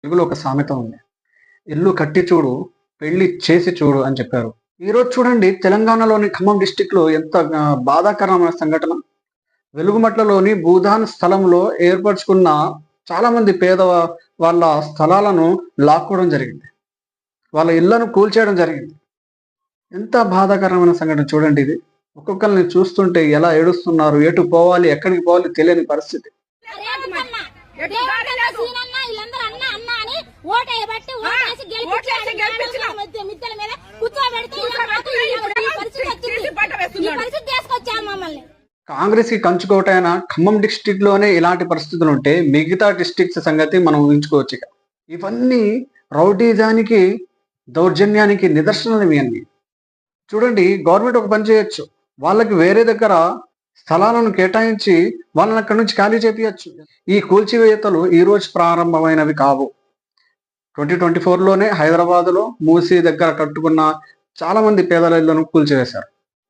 తెలుగులో ఒక సామెత ఉంది. ఇల్లు కట్టి చూడు, పెళ్లి చేసి చూడు అని చెప్పారు. ఈరోజు చూడండి తెలంగాణలోని ఖమ్మం డిస్టిక్‌లో ఎంత బాధాకరమైన సంఘటన. వెలుగుమట్లలోని భూదాన్ స్థలంలో ఏర్పరచుకున్న చాలామంది వాళ్ళ స్థలాలను లాక్కోవడం జరిగింది. వాళ్ళ ఇళ్లను కూల్చేయడం జరిగింది. ఎంత బాధాకరమైన సంఘటన చూడండి ఇది. ఒక్కొక్కరిని చూస్తుంటే ఎలా ఏడుస్తున్నారు, ఎటు పోవాలి, ఎక్కడికి పోవాలి తెలియని పరిస్థితి. కాంగ్రెస్ కి కంచుకోటైన ఖమ్మం డిస్టిక్ లోనే ఇలాంటి పరిస్థితులు ఉంటే మిగతా డిస్టిక్స్ సంగతి మనం ఊహించుకోవచ్చు. ఇక ఇవన్నీ రౌడీజానికి, దౌర్జన్యానికి నిదర్శనాలు ఇవన్నీ. చూడండి, గవర్నమెంట్ ఒక పని చేయొచ్చు. వాళ్ళకి వేరే దగ్గర స్థలాలను కేటాయించి వాళ్ళని అక్కడి నుంచి ఖాళీ చేపియచ్చు. ఈ కూల్చివేతలు ఈ రోజు ప్రారంభమైనవి కావు. 2024లోనే హైదరాబాద్లో మూసీ దగ్గర కట్టుకున్న చాలా మంది పేదల ఇళ్లను కూల్చివేశారు.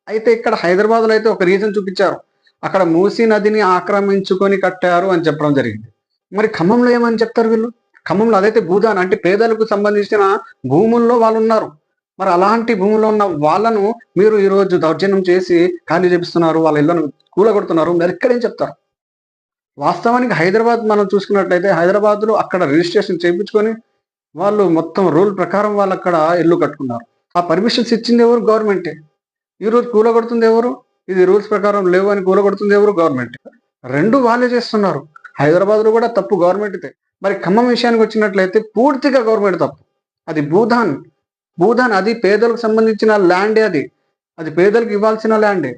అయితే ఇక్కడ హైదరాబాద్లో అయితే ఒక రీజన్ చూపించారు. అక్కడ మూసీ నదిని ఆక్రమించుకొని కట్టారు అని చెప్పడం జరిగింది. మరి ఖమ్మంలో ఏమని చెప్తారు వీళ్ళు? ఖమ్మంలో అదైతే భూదాన్ అంటే పేదలకు సంబంధించిన భూముల్లో వాళ్ళు ఉన్నారు. మరి అలాంటి భూముల్లో ఉన్న వాళ్ళను మీరు ఈరోజు దౌర్జన్యం చేసి ఖాళీ చేపిస్తున్నారు, వాళ్ళ ఇళ్లను కూలగొడుతున్నారు. మరి ఎక్కడేం చెప్తారు? వాస్తవానికి హైదరాబాద్ మనం చూసుకున్నట్లయితే హైదరాబాద్లో అక్కడ రిజిస్ట్రేషన్ చేయించుకొని వాళ్ళు మొత్తం రూల్ ప్రకారం వాళ్ళు అక్కడ ఇల్లు కట్టుకున్నారు. ఆ పర్మిషన్స్ ఇచ్చింది ఎవరు? గవర్నమెంటే. ఈరోజు కూలగొడుతుంది ఎవరు? ఇది రూల్స్ ప్రకారం లేవు అని కూలగొడుతుంది ఎవరు? గవర్నమెంట్. రెండు వాళ్ళే చేస్తున్నారు. హైదరాబాద్లో కూడా తప్పు గవర్నమెంట్దే. మరి ఖమ్మం విషయానికి వచ్చినట్లయితే పూర్తిగా గవర్నమెంట్ తప్పు. అది భూదాన్ అది పేదలకు సంబంధించిన ల్యాండే. అది పేదలకు ఇవ్వాల్సిన ల్యాండే.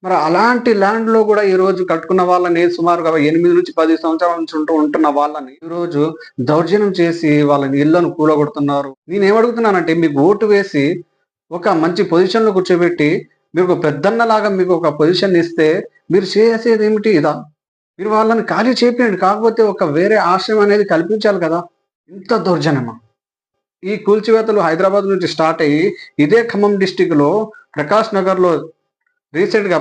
మరి అలాంటి ల్యాండ్లో కూడా ఈరోజు కట్టుకున్న వాళ్ళని సుమారుగా 8 నుంచి 10 సంవత్సరాల నుంచి ఉంటున్న వాళ్ళని ఈరోజు దౌర్జన్యం చేసి వాళ్ళని ఇళ్లను కూలగొడుతున్నారు. నేనేమడుగుతున్నానంటే, మీకు ఓటు వేసి ఒక మంచి పొజిషన్లో కూర్చోబెట్టి మీరు ఒక పెద్దన్నలాగా మీకు ఒక పొజిషన్ ఇస్తే మీరు చేసేది ఏమిటి? ఇదా? మీరు వాళ్ళని ఖాళీ చేపియండి. కాకపోతే ఒక వేరే ఆశ్రయం అనేది కల్పించాలి కదా. ఇంత దౌర్జన్యమా? ఈ కూల్చివేతలు హైదరాబాద్ నుంచి స్టార్ట్ అయ్యి ఇదే ఖమ్మం డిస్టిక్లో ప్రకాష్ నగర్లో రీసెంట్గా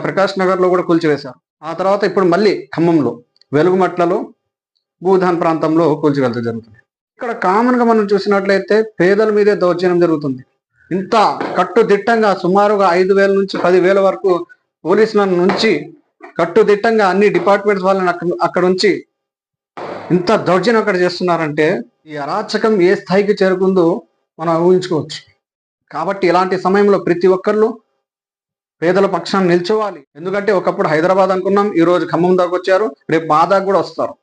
కూడా కూల్చివేశారు. ఆ తర్వాత ఇప్పుడు మళ్ళీ ఖమ్మంలో వెలుగుమట్లలో భూదాన్ ప్రాంతంలో కూల్చివేత జరుగుతుంది. ఇక్కడ కామన్గా మనం చూసినట్లయితే పేదల మీదే దౌర్జన్యం జరుగుతుంది. ఇంత కట్టుదిట్టంగా సుమారుగా 5,000 నుంచి 10,000 వరకు పోలీసుల నుంచి కట్టుదిట్టంగా అన్ని డిపార్ట్మెంట్స్ వాళ్ళని అక్కడ ఉంచి ఇంత దౌర్జన్యం అక్కడ చేస్తున్నారంటే ఈ అరాచకం ఏ స్థాయికి చేరుకుందో మనం ఊహించుకోవచ్చు. కాబట్టి ఇలాంటి సమయంలో ప్రతి ఒక్కళ్ళు పేదల పక్షాన్ని నిల్చోవాలి. ఎందుకంటే ఒకప్పుడు హైదరాబాద్ అనుకున్నాం, ఈ రోజు ఖమ్మం దాకా వచ్చారు, రేపు మా దాకా కూడా వస్తారు.